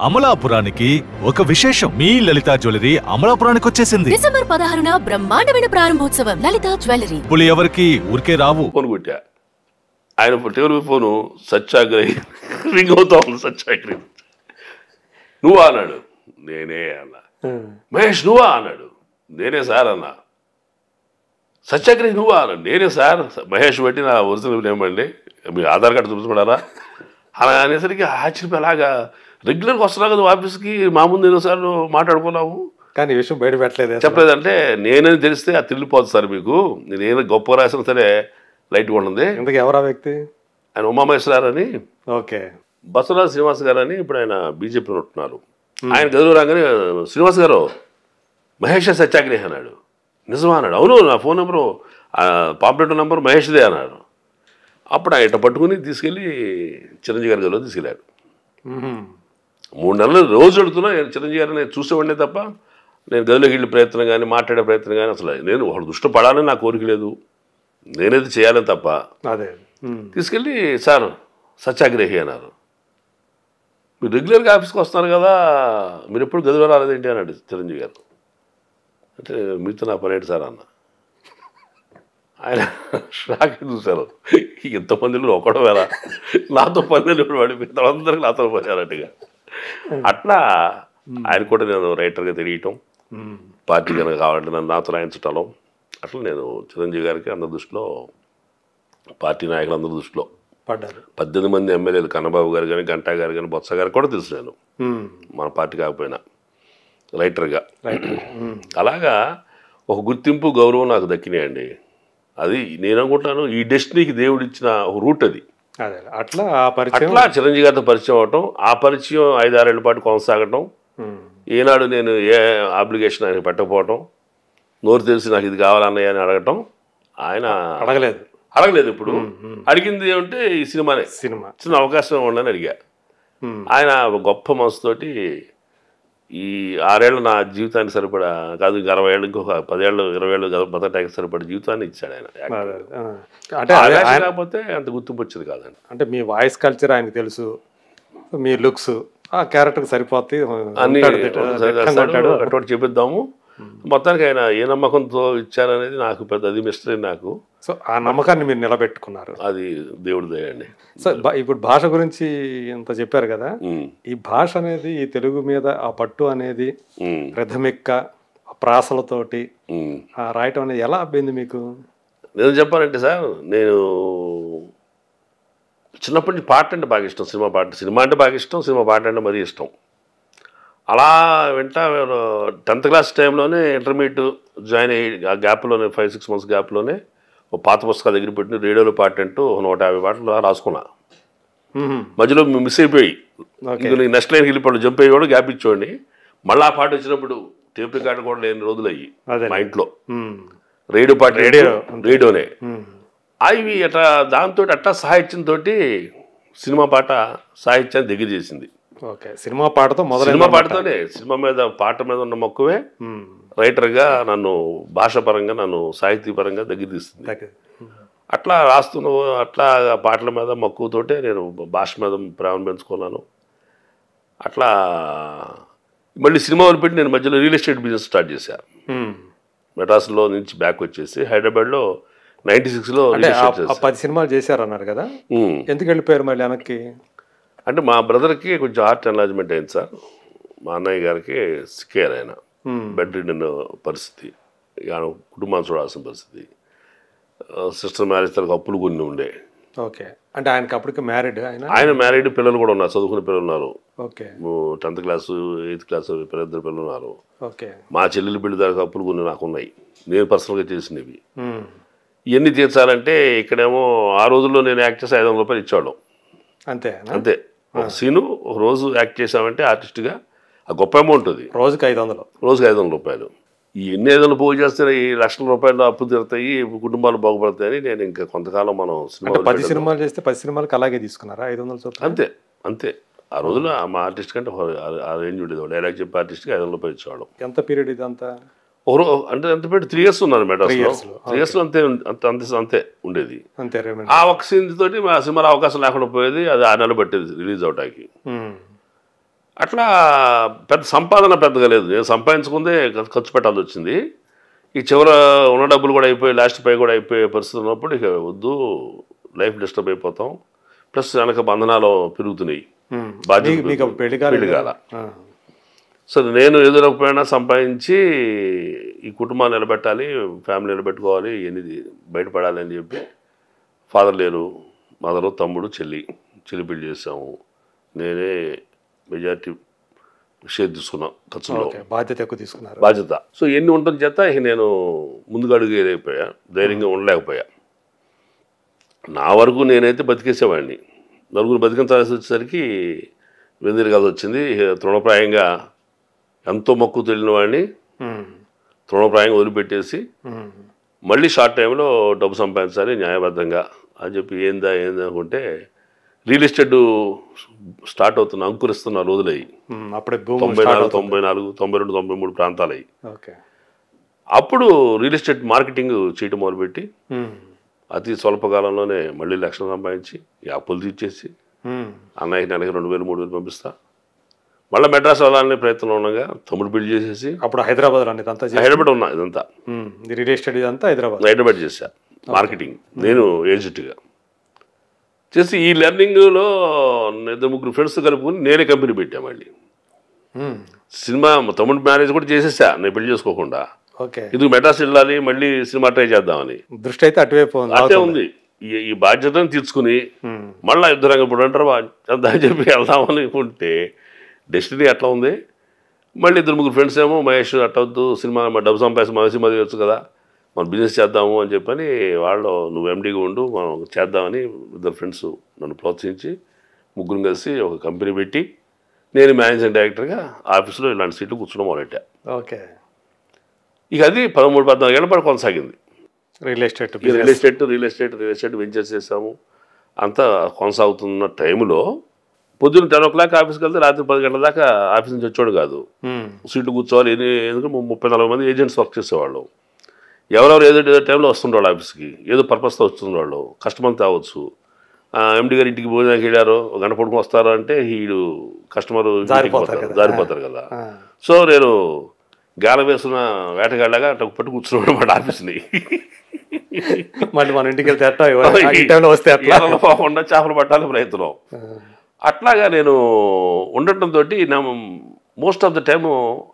అమలాపురానికి ఒక విశేషం. మీ లలితా జ్యువెలరీ అమలాపురానికి వచ్చేసింది. డిసెంబర్ 16న బ్రహ్మాండమైన ప్రారంభోత్సవం. లలితా జ్యువెలరీ. ఇప్పుడు ఎవరికి ఊరికే రావు. ఫోన్ కొట్టా, ఆయన టేబుల్ ఫోను సత్యాగ్రహి రింగ్ అవుతా ఉంది. సత్యాగ్రహి నువ్వా అన్నాడు. నేనే అన్నా. మహేష్ నువ్వా అన్నాడు. నేనే సార్ అన్నా. సత్యాగ్రహి నువ్వా అన్నాడు. నేనే సార్. మహేష్ బట్టి నా ఒరిజినల్ ఏమండి, మీ ఆధార్ కార్డు చూపించబడారా అలా అనేసరికి ఆశ్చర్యం. అలాగా రెగ్యులర్గా వస్తున్నావు కదా ఆఫీస్కి, మా ముందు ఎన్నోసార్లు మాట్లాడుకున్నాము కానీ ఈ విషయం బయట పెట్టలేదు. చెప్పలేదంటే నేనని తెలిస్తే అది తిరిగిపోతుంది సార్ మీకు. నేను గొప్ప రాసిన సరే లైట్గా ఉంటుంది. ఇంతకు ఎవరా వ్యక్తి? ఆయన ఉమామహేశ్వర అని, ఓకే, బసవరాజు శ్రీనివాస్ గారు అని ఇప్పుడు ఆయన బీజేపీలో ఉంటున్నారు. ఆయన గదువు రాగానే శ్రీనివాస్ గారు మహేష్ సత్యాగ్రహి అన్నాడు. నిజమా అన్నాడు. అవును, నా ఫోన్ నెంబరు పాపులేటర్ నెంబర్ మహేష్దే అన్నాడు. అప్పుడు ఆయన ఇట్ట పట్టుకుని తీసుకెళ్ళి చిరంజీవి గారి గదిలో తీసుకెళ్ళాడు. 3 నెలలు రోజు అడుగుతున్నా. నేను చిరంజీవి గారిని నేను చూసేవాడినే తప్ప నేను గదిలోకి వెళ్ళే ప్రయత్నం కానీ మాట్లాడే ప్రయత్నం కానీ అసలు నేను ఒకడు దృష్టి పడాలని నా కోరిక లేదు. నేనైతే చేయాలని తప్ప. అదే తీసుకెళ్ళి సార్ సత్యాగ్రహి అన్నారు. మీరు రెగ్యులర్గా ఆఫీస్కి వస్తున్నారు కదా, మీరు ఎప్పుడు గదిలో రాలేదేంటి అన్నాడు చిరంజీవి గారు. అంటే మీతో నా పని ఏంటి సార్ అన్న. ఆయన షాక్ చూశారు. ఇంతమందిలో ఒకడో వేళ నాతో పన్నెండు వాడి అందరికి నాతో పోయారట్టుగా. అట్లా ఆయన కూడా నేను రైటర్గా తిరిగటం, పార్టీ కనుక కావాలంటే నన్ను నాతో రాయించటం, అట్లా నేను చిరంజీవి గారికి అందరి దృష్టిలో, పార్టీ నాయకులందరి దృష్టిలో పడ్డారు. 18 మంది ఎమ్మెల్యేలు, కన్నబాబు గారు కానీ, గంటా గారు కానీ, బొత్స గారు కూడా తెలుసు నేను, మన పార్టీ కాకపోయినా రైటర్గా. అలాగా ఒక గుర్తింపు, గౌరవం నాకు దక్కినాయండి. అది నేను అనుకుంటాను ఈ డెస్టినీకి దేవుడు ఇచ్చిన ఒక రూట్ అది. అట్లా చిరంజీవి గారితో పరిచయం అవటం, ఆ పరిచయం 5-6 ఏళ్ల పాటు కొనసాగటం. ఏనాడు నేను ఏ అప్లికేషన్ ఆయన పెట్టకపోవటం, నోరు తెలిసి నాకు ఇది కావాలన్నయ్య అని అడగటం. ఆయన అడగలేదు. ఇప్పుడు అడిగింది ఏమంటే ఈ సినిమా చిన్న అవకాశం ఉండని అడిగా. ఆయన గొప్ప మనసుతోటి ఈ 6 ఏళ్ళు నా జీవితానికి సరిపడా కాదు, 60 ఏళ్ళు, ఇంకొక 10 ఏళ్ళు 20 ఏళ్ళు బతకడానికి సరిపడా జీవితాన్ని ఇచ్చాడు ఆయన. అంటే కాకపోతే అంత గుర్తింపు వచ్చేది కాదండి. అంటే మీ వాయిస్ కల్చర్ ఆయనకు తెలుసు, మీ లుక్స్ ఆ క్యారెక్టర్కి సరిపోతాయి అన్ని అటువంటి చెప్పిద్దాము. మొత్తానికి ఆయన ఏ నమ్మకంతో ఇచ్చారనేది నాకు పెద్ద అది మిస్టరీ నాకు. సో ఆ నమ్మకాన్ని మీరు నిలబెట్టుకున్నారు, అది దేవుడి దయ అండి. సో ఇప్పుడు భాష గురించి ఇంత చెప్పారు కదా, ఈ భాష అనేది, ఈ తెలుగు మీద ఆ పట్టు అనేది రథమిక్క ప్రాసలతోటి రాయటం అనేది ఎలా అబ్బింది మీకు? నేను చెప్పాలంటే సార్, నేను చిన్నప్పటి నుంచి పాట అంటే బాగా ఇష్టం. సినిమా అంటే బాగా ఇష్టం, సినిమా పాట అంటే మరీ ఇష్టం. అలా వెంట 10th క్లాస్ టైంలోనే ఇంటర్మీడియట్ జాయిన్ అయ్యి ఆ గ్యాప్లోనే 5-6 మంత్స్ గ్యాప్లోనే ఒక పాత పుస్తకాల దగ్గర పెట్టి రేడియోలో పాట అంటూ 150 పాటలు రాసుకున్నా. మధ్యలో మిస్ అయిపోయి నెక్స్ట్ లైన్కి వెళ్ళిపోయి జంప్ అయ్యేవాడు, గ్యాప్ ఇచ్చేవాడిని. మళ్ళీ ఆ పాట వచ్చినప్పుడు టేప్ రికార్డు కూడా లేని రోజులు అయ్యి మా ఇంట్లో రేడియో పాట, రేడియోనే అవి అట్లా. దాంతో అట్టా సాహిత్యంతో సినిమా పాట సాహిత్యాన్ని దగ్గర చేసింది. సినిమా పాటతో పాటతోనే సినిమా మీద, పాట మీద ఉన్న మక్కువే రైటర్గా నన్ను భాషాపరంగా, నన్ను సాహితీపరంగా దగ్గర తీస్తుంది. అట్లా అట్లా పాటల మీద మక్కువతోటే నేను భాష మీద ప్రేమ పెంచుకున్నాను. అట్లా మళ్ళీ సినిమా వదిలిపెట్టి నేను మధ్యలో రియల్ ఎస్టేట్ బిజినెస్ స్టార్ట్ చేశాను. మెడ్రాస్లో నుంచి బ్యాక్ వచ్చేసి హైదరాబాద్లో 96లో 10 సినిమాలు చేశారన్నారు కదా, ఎందుకు వెళ్ళిపోయారు మళ్ళీ వెనక్కి? అంటే మా బ్రదర్కి కొంచెం హార్ట్ ఎన్లాజ్మెంట్ అయింది సార్. మా అన్నయ్య గారికి సిక్కారు. ఆయన బెడ్ రిడెన్ పరిస్థితి, ఆయన కుటుంబాన్ని చూడాల్సిన పరిస్థితి. సిస్టర్ మ్యారేజ్ తనకు అప్పులు కొన్ని ఉండే. ఓకే, అంటే ఆయనకి అప్పటికి మ్యారీడ్? ఆయన మ్యారీడ్, పిల్లలు కూడా ఉన్నారు, చదువుకునే పిల్లలు ఉన్నారు. 10th క్లాసు 8th క్లాసు 2 పిల్లలు ఉన్నారు. మా చెల్లెలు పెళ్లి దాకా అప్పులు కొన్ని నాకు ఉన్నాయి, నేను పర్సనల్గా చేసినవి. ఇవన్నీ తీర్చాలంటే ఇక్కడేమో ఆ రోజుల్లో నేను యాక్ట్ చేసి 500 రూపాయలు ఇచ్చేవాళ్ళం. అంతే. ఒక సీను ఒక రోజు యాక్ట్ చేసామంటే ఆర్టిస్ట్గా ఆ గొప్ప అమౌంట్ అది. రోజుకి 500 రూపాయలు. ఈ ఎన్ని 500 పోగు చేస్తే ఈ లక్షల రూపాయలు అప్పు తీరుతాయి, కుటుంబాలు బాగుపడతాయని నేను ఇంకా కొంతకాలం మనం 10 సినిమాలు చేస్తే 10 సినిమాలకు అలాగే తీసుకున్నారా 500? అంతే. ఆ రోజున మా ఆర్టిస్ట్ కంటే ఆ రేంజ్ ఉండేది. డైలాగ్ చెప్పే ఆర్టిస్ట్కి 500 రూపాయలు ఇచ్చేవాళ్ళం. ఎంత పీరియడ్ ఇదంతా? అంటే ఎంత పెట్టి 3 years ఉన్నాను మెడ్రాస్లో. 3 years అంతే ఉండేది. ఆ ఒక్క సీన్ తోటి మా సినిమాలో అవకాశం లేకుండా పోయేది. అది 6 నెలలు పట్టేది రిలీజ్ అవడానికి. అట్లా పెద్ద సంపాదన పెద్దగా లేదు. నేను సంపాదించుకుందే ఖర్చు పెట్టాల్సి వచ్చింది. ఈ చివర ఉన్న డబ్బులు కూడా అయిపోయి లాస్ట్ పై కూడా అయిపోయే పరిస్థితి ఉన్నప్పుడు ఇక వద్దు, లైఫ్ డిస్టర్బ్ అయిపోతాం. ప్లస్ వెనక బంధనాలు పెరుగుతున్నాయి, బాధ్యత పెళ్లిగాల. సో నేను ఎదురకపోయినా సంపాదించి ఈ కుటుంబాన్ని నిలబెట్టాలి, ఫ్యామిలీ నిలబెట్టుకోవాలి, ఎనిది బయటపడాలి అని చెప్పి ఫాదర్ లేరు, మదరు, తమ్ముడు, చెల్లి పెళ్లి చేసాము. నేనే మెజారిటీ షేర్ తీసుకున్నా ఖర్చులో, బాధ్యత ఎక్కువ తీసుకున్నారు. బాధ్యత. సో ఎన్ని ఉంటుంది చేత ఇక నేను ముందుగా అడుగులేకపోయా, ధైర్యంగా ఉండలేకపోయా. నా వరకు నేనైతే బతికేసేవాడిని. నలుగురు బతికించాల్సి వచ్చేసరికి వెందిరిగాల్సి వచ్చింది. తృణప్రాయంగా ఎంతో మక్కువ తెలియని వాడిని తృణప్రాయంగా వదిలిపెట్టేసి మళ్ళీ షార్ట్ టైంలో డబ్బు సంపాదించాలి న్యాయబద్ధంగా అని చెప్పి ఏందా అనుకుంటే రియల్ ఎస్టేట్ స్టార్ట్ అవుతున్న అంకురిస్తున్న రోజులయ్యి, అప్పుడే 94, 94, 92, 93 ప్రాంతాలు అయ్యి. అప్పుడు రియల్ ఎస్టేట్ మార్కెటింగ్ చేయటం మొదలుపెట్టి అతి స్వల్పకాలంలోనే మళ్ళీ లక్షలు సంపాదించి ఈ అప్పులు తీర్చేసి అన్నయ్యకి నెలకి 2000, 3000 పంపిస్తా. మళ్ళీ మెడ్రాస్ వెళ్ళాలనే ప్రయత్నంలో ఉండగా తమ్ముడు పెళ్లి చేసేసి అప్పుడు హైదరాబాద్ హైదరాబాద్ ఉన్నా. ఇదంతా రియల్ ఎస్టేట్ ఇదంతా హైదరాబాద్ చేశా మార్కెటింగ్. నేను ఏజెంట్గా చేసి ఈ లెర్నింగ్లో 2-3 ఫ్రెండ్స్ కలుపుకొని నేనే కంపెనీ పెట్టా. మళ్ళీ సినిమా తమ్ముడు మ్యారేజ్ కూడా చేసేసా నేను పెళ్లి చేసుకోకుండా. ఇది మెడ్రాస్ వెళ్ళాలి, మళ్ళీ సినిమా ట్రై చేద్దామని దృష్టి అయితే అటువైపు అదే ఉంది. ఈ బాధ్యతను తీర్చుకుని మళ్ళీ యుద్ధరంగం ఇప్పుడు అంటారు అని చెప్పి వెళ్దామని అనుకుంటే డెస్టినీ అట్లా ఉంది. మళ్ళీ 2-3 ఫ్రెండ్స్ ఏమో మహేష్ అట్టవద్దు, సినిమా డబ్బు సంపాదించి మన సినిమా తీయచ్చు కదా, మనం బిజినెస్ చేద్దాము అని చెప్పని వాళ్ళు నువ్వు ఎండీగా ఉండు మనం చేద్దామని 2 ఫ్రెండ్స్ నన్ను ప్రోత్సహించి 3 కలిసి ఒక కంపెనీ పెట్టి నేను మేనేజింగ్ డైరెక్టర్గా ఆఫీస్లో ఇలాంటి సీట్లు కూర్చోడం మొదలెట్టా. ఇక అది 13-14 ఏళ్ళ పాటు కొనసాగింది. రియల్ ఎస్టేట్ వెంచర్స్ చేసాము. అంతా కొనసాగుతున్న టైంలో పొద్దున్న 10 o'clock ఆఫీస్కి వెళ్తే రాత్రి 10 గంటల దాకా ఆఫీస్ నుంచి వచ్చాడు కాదు. సీట్లు కూర్చోవాలి. ఎందుకంటే 30-40 మంది ఏజెంట్స్ వర్క్ చేసేవాళ్ళు. ఎవరెవరు ఏదో టైంలో వస్తుండేవాళ్ళు ఆఫీస్కి, ఏదో పర్పస్తో వస్తుండేవాళ్ళు. కస్టమర్ తేవచ్చు. ఎండి గారు ఇంటికి భోజనానికి వెళ్ళారు, 1 గంట పడుకుని వస్తారు అంటే వీడు కస్టమర్ జారిపోతారు కదా. సో నేను గాల వేసిన వేటగాళ్ళగా అట్లా పట్టు కూర్చున్నాడు అన్నమాట ఆఫీస్ని. మళ్ళీ మన ఇంటికి వెళ్తే పోకుండా చేపలు పట్టాలి ప్రయత్నం. అట్లాగా నేను ఉండటంతో most of the time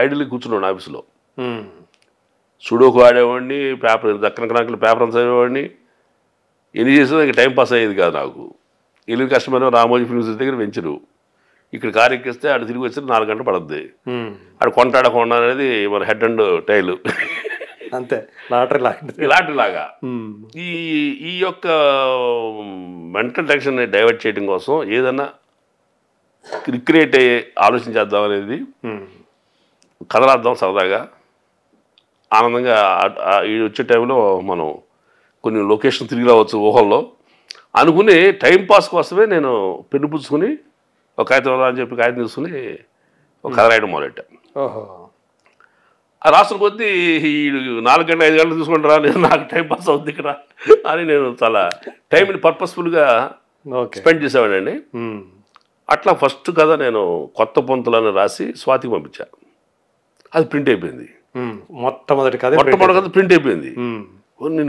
ideally కూర్చున్నాను ఆఫీస్లో. సుడోకు ఆడేవాడిని, పేపర్ దక్కన కణకులు పేపర్ అంతా చదివేవాడిని. ఎన్ని చేసినా ఇంకా టైం పాస్ అయ్యేది కాదు నాకు. వెళ్ళిన కస్టమర్ రామోజీ ఫిల్మ్స్ దగ్గర వెంచరు, ఇక్కడ కారు ఎక్కిస్తే ఆడు తిరిగి వచ్చి 4 గంటలు పడుద్ది. ఆడు కొంటాడకుండా అనేది మన హెడ్ అండ్ టైల్ అంతే, లాటరీ లాగా. ఈ యొక్క మెంటల్ టెన్షన్ డైవర్ట్ చేయడం కోసం ఏదన్నా రిక్రియేట్ అయ్యే ఆలోచన చేద్దాం అనేది, కథలాద్దాం సరదాగా ఆనందంగా. ఈ వచ్చే టైంలో మనం కొన్ని లొకేషన్ తిరిగి రావచ్చు ఊహల్లో అనుకుని టైంపాస్ కోసమే నేను పెన్ను పుచ్చుకుని ఒక కాగితం అని చెప్పి కాగితం తీసుకుని ఒక కథ రాయడం మొదలెట్టాను. ఆ రాసిన కొద్దీ ఈ 4 గంటలు 5 గంటలు తీసుకుంటారా, నేను నాకు టైంపాస్ అవుద్ది ఇక్కడ అని నేను చాలా టైంని పర్పస్ఫుల్గా స్పెండ్ చేసేవాడండి. అట్లా ఫస్ట్ కథ నేను కొత్త పొంతులను రాసి స్వాతికి పంపించాను. అది ప్రింట్ అయిపోయింది. మొట్టమొదటి కథ ప్రింట్ అయిపోయింది.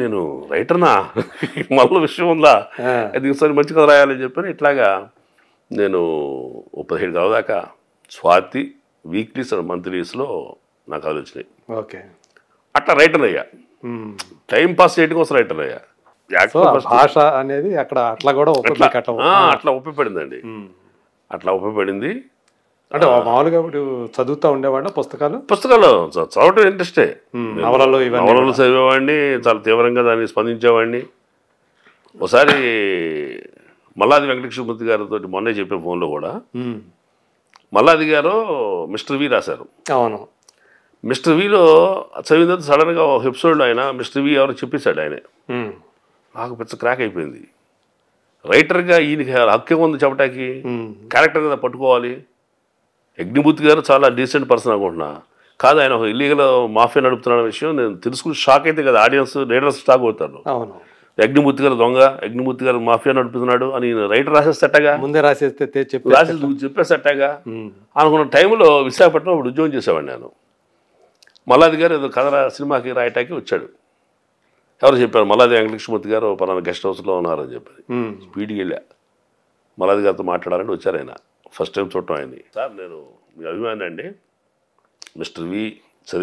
నేను రైటర్నా, మళ్ళీ విషయం ఉందా, అది ఒకసారి మంచి కథ రాయాలని చెప్పని ఇట్లాగా నేను 17 కథ దాకా స్వాతి వీక్లీస్ అండ్ మంత్లీస్లో నా కథలు వచ్చినాయి. అట్లా రైటర్ అయ్యా. టైం పాస్ చేయడం కోసం రైటర్ అయ్యా. భాష అనేది అక్కడ అట్లా కూడా అట్లా ఉపయోగపడిందండి. అట్లా ఉపయోగపడింది. అంటే మామూలుగా చదువుతూ ఉండేవాడిని పుస్తకాలు చదవటం ఇంట్రెస్టే. నవలలు చదివేవాడిని, చాలా తీవ్రంగా దాన్ని స్పందించేవాడిని. ఒకసారి మల్లాది వెంకటకృష్ణమూర్తి గారితో మొన్నే చెప్పే ఫోన్లో కూడా మల్లాది గారు మిస్టర్ వి రాశారు. అవును, మిస్టర్ విలో చదివిన తర్వాత సడన్గా ఒక ఎపిసోడ్లో ఆయన మిస్టర్ వి ఎవరు చెప్పేశాడు. ఆయన నాకు పెద్ద క్రాక్ అయిపోయింది. రైటర్గా ఈయనకి హక్కు ఉంది చెప్పడానికి, క్యారెక్టర్ కదా పట్టుకోవాలి. యజ్ఞమూర్తి గారు చాలా డీసెంట్ పర్సన్ అనుకుంటున్నా, కాదు ఆయన ఒక ఇల్లీగల్ మాఫియా నడుపుతున్న విషయం నేను తెలుసుకుని షాక్ అయితే కదా ఆడియన్స్ రీడర్స్ షాక్ అవుతారు. అగ్నిమూర్తి గారు దొంగ, అగ్నిమూర్తి గారు మాఫియా నడుపుతున్నాడు అని రైటర్ రాసేస్తట్టగా, ముందే రాసేస్తే చెప్పి రాసి నువ్వు చెప్పేసట్టగా అనుకున్న టైంలో విశాఖపట్నంలో ఇప్పుడు ఉద్యోగం చేసేవాడు నేను. మల్లాది గారు ఏదో కథ సినిమాకి రాయటానికి వచ్చాడు. ఎవరు చెప్పారు, మల్లాది వెంకటకృష్ణమూర్తి గారు పలానా గెస్ట్ హౌస్లో ఉన్నారని చెప్పి. స్పీడ్కి వెళ్ళా, మల్లాది గారితో మాట్లాడాలని వచ్చారు ఆయన. ఫస్ట్ టైం చూడటం ఆయన్ని. సార్ నేను మీ అభిమాని అండి, మిస్టర్ వి చదివి